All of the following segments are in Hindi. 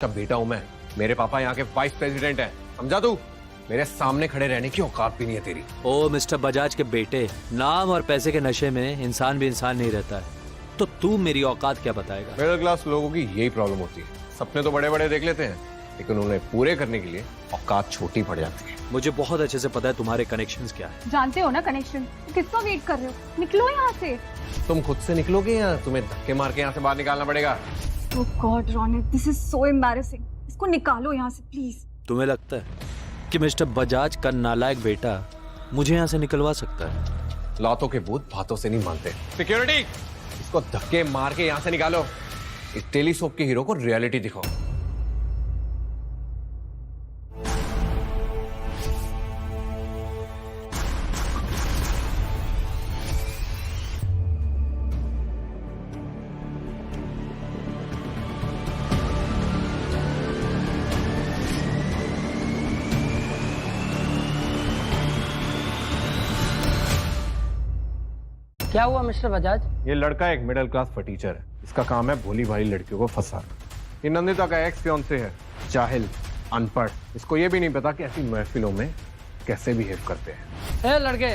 का बेटा हूं मैं। मेरे पापा यहाँ के वाइस प्रेसिडेंट हैं, समझा तू? मेरे सामने खड़े रहने की औकात भी नहीं है तेरी। ओ मिस्टर बजाज के बेटे, नाम और पैसे के नशे में इंसान भी इंसान नहीं रहता है, तो तू मेरी औकात क्या बताएगा? मिडिल क्लास लोगों की यही प्रॉब्लम होती है, सपने तो बड़े बड़े देख लेते हैं लेकिन उन्हें पूरे करने के लिए औकात छोटी पड़ जाती है। मुझे बहुत अच्छे से पता है तुम्हारे कनेक्शंस क्या है। जानते हो ना कनेक्शन, किसका वेट कर रहे हो? निकलो यहाँ से। तुम खुद से निकलोगे या तुम्हें धक्के मार के यहाँ से बाहर निकालना पड़ेगा? Oh God, Ronit, this is so embarrassing. इसको निकालो यहाँ से प्लीज। तुम्हें लगता है कि मिस्टर बजाज का नालायक बेटा मुझे यहाँ से निकलवा सकता है? लातों के भूत बातों से नहीं मानते। सिक्योरिटी, इसको धक्के मार के यहाँ से निकालो। इस टेली सोप के हीरो को रियलिटी दिखाओ। क्या हुआ मिस्टर बजाज? ये लड़का एक मिडिल क्लास फटीचर है, इसका काम है भोली भाली लड़कियों को फंसाना। ये नंदिता का एक्स फियांसे है, जाहिल, अनपढ़, इसको ये भी नहीं पता कि ऐसी महफिलों में कैसे बिहेव करते हैं। ए लड़के,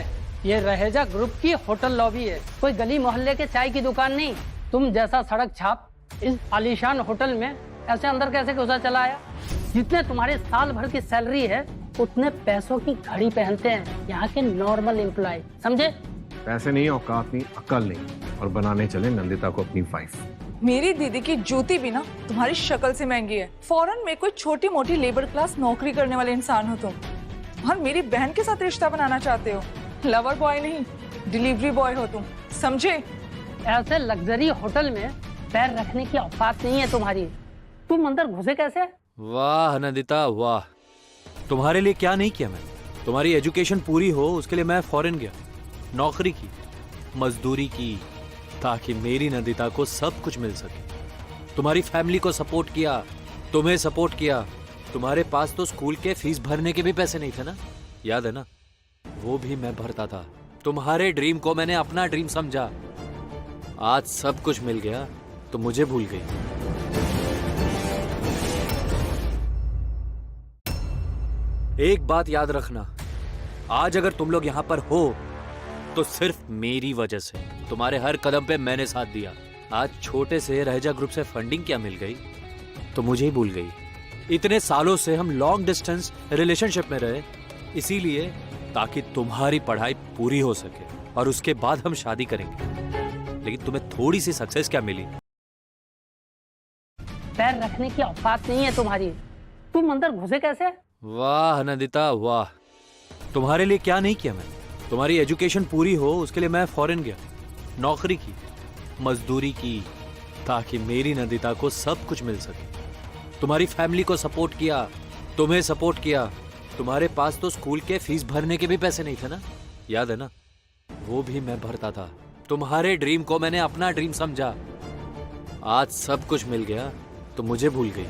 ये रहेजा ग्रुप की होटल लॉबी है, कोई गली मोहल्ले के चाय की दुकान नहीं। तुम जैसा सड़क छाप इस आलीशान होटल में ऐसे अंदर कैसे घुसा चला आया? जितने तुम्हारे साल भर की सैलरी है उतने पैसों की घड़ी पहनते हैं यहाँ के नॉर्मल एम्प्लॉय, समझे? पैसे नहीं, औकात नहीं, अक्ल नहीं, और बनाने चले नंदिता को अपनी वाइफ। मेरी दीदी की जूती भी ना तुम्हारी शक्ल से महंगी है। फॉरेन में कोई छोटी मोटी लेबर क्लास नौकरी करने वाले इंसान हो तुम, और मेरी बहन के साथ रिश्ता बनाना चाहते हो। लवर बॉय नहीं, डिलीवरी बॉय हो तुम, समझे? ऐसे लग्जरी होटल में पैर रखने की औकात नहीं है तुम्हारी। तुम अंदर घुसे कैसे? वाह नंदिता वाह, तुम्हारे लिए क्या नहीं किया मैंने। तुम्हारी एजुकेशन पूरी हो उसके लिए मैं फॉरेन गया, नौकरी की, मजदूरी की, ताकि मेरी नंदिता को सब कुछ मिल सके। तुम्हारी फैमिली को सपोर्ट किया, तुम्हें सपोर्ट किया। तुम्हारे पास तो स्कूल के फीस भरने के भी पैसे नहीं थे ना, याद है ना? वो भी मैं भरता था। तुम्हारे ड्रीम को मैंने अपना ड्रीम समझा। आज सब कुछ मिल गया तो मुझे भूल गई। एक बात याद रखना, आज अगर तुम लोग यहां पर हो तो सिर्फ मेरी वजह से। तुम्हारे हर कदम पे मैंने साथ दिया। आज छोटे से रहेजा ग्रुप से फंडिंग क्या मिल गई तो मुझे ही भूल गई। इतने सालों से हम लॉन्ग डिस्टेंस रिलेशनशिप में रहे, इसीलिए ताकि तुम्हारी पढ़ाई पूरी हो सके और उसके बाद हम शादी करेंगे। लेकिन तुम्हें थोड़ी सी सक्सेस क्या मिली? पैर रखने की औकात नहीं है तुम्हारी। तुम अंदर घुसे कैसे? वाह नंदिता वाह, तुम्हारे लिए क्या नहीं किया मैंने। तुम्हारी एजुकेशन पूरी हो उसके लिए मैं फॉरेन गया, नौकरी की, मजदूरी की, ताकि मेरी नंदिता को सब कुछ मिल सके। तुम्हारी फैमिली को सपोर्ट किया, तुम्हें सपोर्ट किया। तुम्हारे पास तो स्कूल के फीस भरने के भी पैसे नहीं थे ना, याद है ना? वो भी मैं भरता था। तुम्हारे ड्रीम को मैंने अपना ड्रीम समझा। आज सब कुछ मिल गया तो मुझे भूल गई।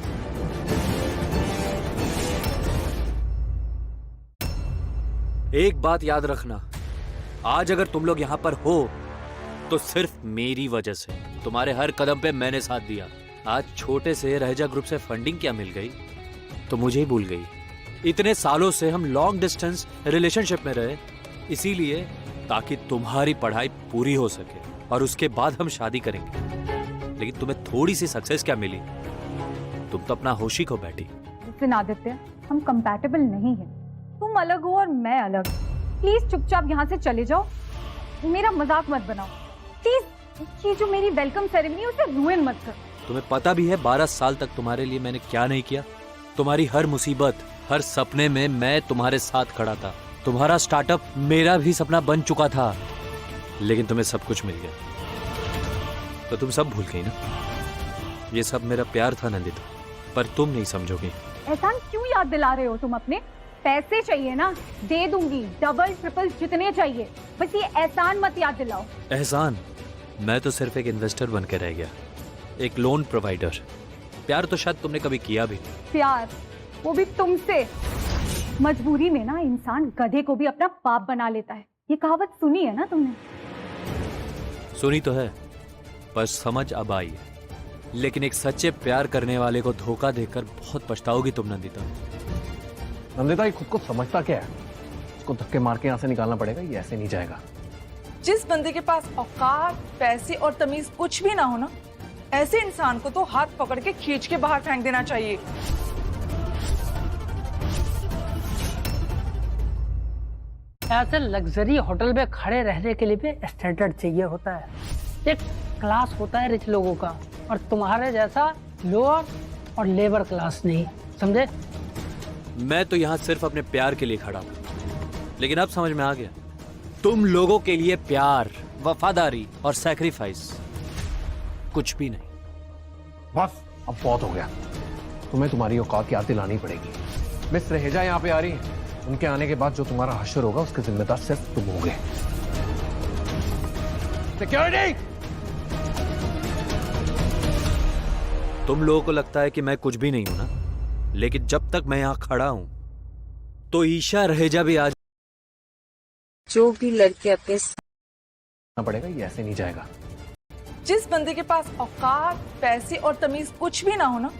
एक बात याद रखना, आज अगर तुम लोग यहां पर हो तो सिर्फ मेरी वजह से। तुम्हारे हर कदम पे मैंने साथ दिया। आज छोटे से रहेजा ग्रुप से फंडिंग क्या मिल गई तो मुझे ही भूल गई। इतने सालों से हम लॉन्ग डिस्टेंस रिलेशनशिप में रहे, इसीलिए ताकि तुम्हारी पढ़ाई पूरी हो सके और उसके बाद हम शादी करेंगे। लेकिन तुम्हें थोड़ी सी सक्सेस क्या मिली? तुम तो अपना होशी खो बैठी। लेकिन आदित्य, हम कंपैटिबल नहीं हैं। तुम अलग हो और मैं अलग। प्लीज चुपचाप यहाँ से चले जाओ, मेरा मजाक मत बनाओ प्लीज। ये जो मेरी वेलकम सेरेमनी उसे रूइन मत करो। तुम्हें पता भी है 12 साल तक तुम्हारे लिए मैंने क्या नहीं किया। तुम्हारी हर मुसीबत, हर सपने में मैं तुम्हारे साथ खड़ा था। तुम्हारा स्टार्टअप मेरा भी सपना बन चुका था, लेकिन तुम्हें सब कुछ मिल गया तो तुम सब भूल गई ना। ये सब मेरा प्यार था नंदिता, पर तुम नहीं समझोगी। एहसान क्यों याद दिला रहे हो तुम अपने? पैसे चाहिए ना, दे दूंगी, डबल ट्रिपल जितने चाहिए। बस ये एहसान मत याद दिलाओ। एहसान? मैं तो सिर्फ एक इन्वेस्टर बन के रह गया, एक लोन प्रोवाइडर। प्यार तो शायद तुमने कभी किया भी नहीं। प्यार, वो भी तुमसे। मजबूरी में ना इंसान गधे को भी अपना बाप बना लेता है। ये कहावत सुनी है ना तुमने? सुनी तो है, पर समझ अब आई है। लेकिन एक सच्चे प्यार करने वाले को धोखा देकर बहुत पछताओगी तुम नंदिता। नंदिता ये खुद को समझता क्या है? इसको धक्के मार के यहाँ से निकालना पड़ेगा, ये ऐसे नहीं जाएगा। जिस बंदे के पास औकात, पैसे और तमीज कुछ भी ना हो ना, ऐसे इंसान को तो हाथ पकड़ के खींच के बाहर फेंक देना चाहिए। ऐसे लग्जरी होटल में खड़े रहने के लिए भी स्टैंडर्ड चाहिए होता है, एक क्लास होता है रिच लोगों का, और तुम्हारे जैसा लोअर और लेबर क्लास नहीं, समझे? मैं तो यहाँ सिर्फ अपने प्यार के लिए खड़ा हूँ, लेकिन अब समझ में आ गया तुम लोगों के लिए प्यार, वफादारी और सैक्रिफाइस कुछ भी नहीं। बस अब बहुत हो गया। तुम्हें तुम्हारी औकात याद दिलानी पड़ेगी। मिस रहेजा यहाँ पे आ रही है, उनके आने के बाद जो तुम्हारा हश्र होगा उसके जिम्मेदार सिर्फ तुम होगे। सिक्योरिटी! तुम लोगों को लगता है कि मैं कुछ भी नहीं हूं ना, लेकिन जब तक मैं यहाँ खड़ा हूं तो ईशा रहेजा भी आज जो भी लड़के अपने पड़ेगा, ये ऐसे नहीं जाएगा। जिस बंदे के पास औकात, पैसे और तमीज कुछ भी ना हो ना,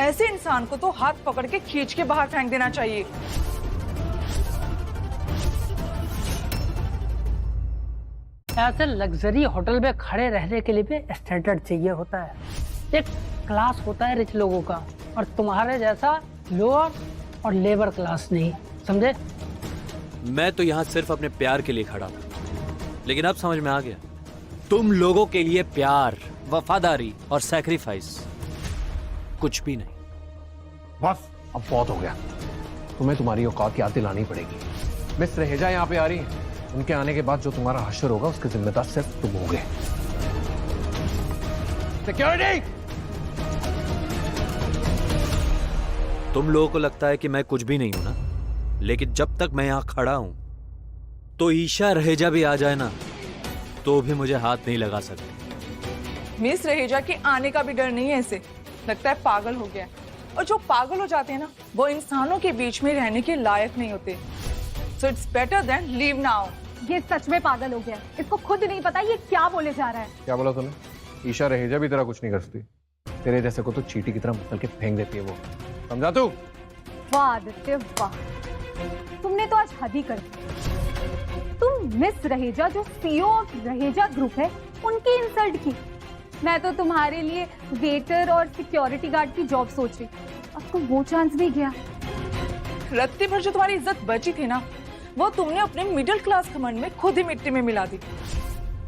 ऐसे इंसान को तो हाथ पकड़ के खींच के बाहर फेंक देना चाहिए। ऐसे लग्जरी होटल में खड़े रहने के लिए भी स्टैंडर्ड चाहिए होता है, एक क्लास होता है रिच लोगों का, और तुम्हारे जैसा लोअर और लेबर क्लास नहीं, समझे? मैं तो यहाँ सिर्फ अपने प्यार के लिए खड़ा हूं, लेकिन अब समझ में आ गया तुम लोगों के लिए प्यार, वफादारी और सैक्रिफाइस कुछ भी नहीं। बस अब बहुत हो गया। तुम्हें तुम्हारी औकात याद दिलानी पड़ेगी। मिस रहेजा यहाँ पे आ रही है, उनके आने के बाद जो तुम्हारा हश्र होगा उसके जिम्मेदार सिर्फ तुम होगे। सिक्योरिटी! तुम लोगों को लगता है कि मैं कुछ भी नहीं हूं ना, लेकिन जब तक मैं यहाँ खड़ा हूं तो ईशा रहेजा भी आ जाए ना तो भी मुझे हाथ नहीं लगा सकती। मिस रहेजा के आने का भी डर नहीं है इसे, लगता है पागल हो गया है। और जो पागल हो जाते हैं ना, वो इंसानों के बीच में रहने के लायक नहीं होते। So it's better than leave now. ये सच में पागल हो गया, इसको खुद नहीं पता ये क्या बोले जा रहा है। क्या बोला तूने? ईशा रहेजा भी तेरा कुछ नहीं कर सकती। तेरे जैसे को तो चींटी की तरह मसल के फेंक देती है वो, समझा तू? वाह आदित्य वाह, तुमने तो आज हद ही कर दी। तुम मिस रहेजा जो सीईओ ऑफ रहेजा ग्रुप है उनकी इंसल्ट की। मैं तो तुम्हारे लिए वेटर और सिक्योरिटी गार्ड की जॉब सोच रही, अब तो वो चांस भी गया। रत्ती भर जो तुम्हारी इज्जत बची थी ना, वो तुमने अपने मिडिल क्लास घमंड में खुद ही मिट्टी में मिला दी।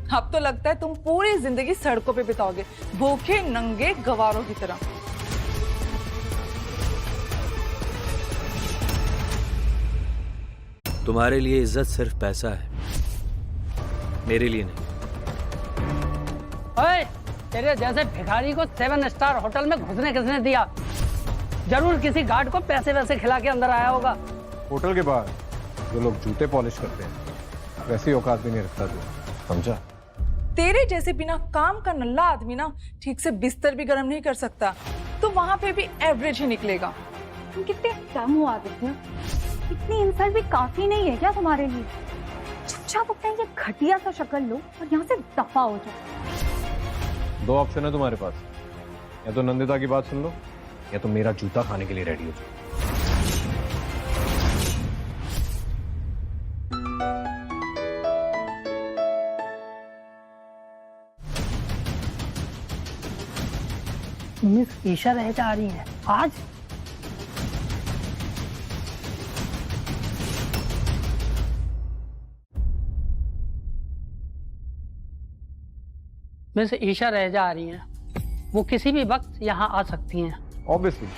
अब तो लगता है तुम पूरी जिंदगी सड़कों पे बिताओगे, भूखे नंगे गवारों की तरह। तुम्हारे लिए इज्जत सिर्फ पैसा है, मेरे लिए नहीं। ओए, तेरे जैसे भिखारी को 7 स्टार होटल में घुसने किसने दिया? जरूर किसी गार्ड को पैसे वैसे खिला के अंदर आया होगा। होटल के बाहर जो लोग जूते पॉलिश करते हैं वैसी औकात भी नहीं रखता तू, समझा? तेरे जैसे बिना काम का नल्ला आदमी ना ठीक से बिस्तर भी गर्म नहीं कर सकता, तो वहां पे भी एवरेज ही निकलेगा। तुम कितने कम हो आदित्य, इतनी इंसल्ट भी काफी नहीं है क्या तुम्हारे लिए? चुपचाप अपना ये घटिया सा शक्ल लो और यहाँ से दफा हो जाओ। 2 ऑप्शन है तुम्हारे पास, या तो नंदिता की बात सुन लो या तो मेरा जूता खाने के लिए रेडी हो जाओ। मिस ईशा रहेजा आ रही है आज। मिस ईशा रहेजा आ रही हैं, वो किसी भी वक्त यहाँ आ सकती हैं। ऑब्वियसली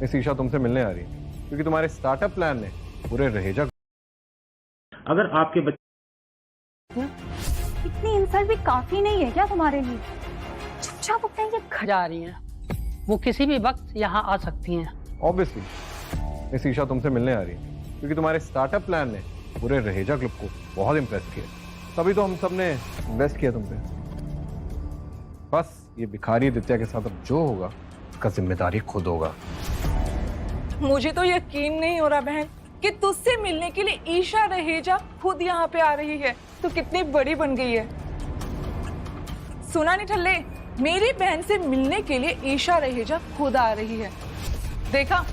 मिस ईशा तुमसे मिलने आ रही है क्योंकि तुम्हारे स्टार्टअप प्लान ने पूरे रहेजा। अगर आपके बच्चे इतनी इंसल्ट भी काफी नहीं है क्या तुम्हारे लिए? चुपचाप अपना ये जा रही हैं, वो किसी भी वक्त यहाँ आ सकती हैं। ऑब्वियसली मिस ईशा तुमसे मिलने आ रही है क्योंकि तुम्हारे स्टार्टअप प्लान ने पूरे रहेजा ग्रुप को बहुत इम्प्रेस किया, तभी तो हम सब ने इन्वेस्ट किया तुम पे। बस ये भिखारी दित्या के साथ अब जो होगा उसका जिम्मेदारी खुद होगा। मुझे तो यकीन नहीं हो रहा बहन कि तुझसे मिलने के लिए ईशा रहेजा खुद यहाँ पे आ रही है। तो कितनी बड़ी बन गई है। सुना नहीं ठल्ले, मेरी बहन से मिलने के लिए ईशा रहेजा खुद आ रही है। देखा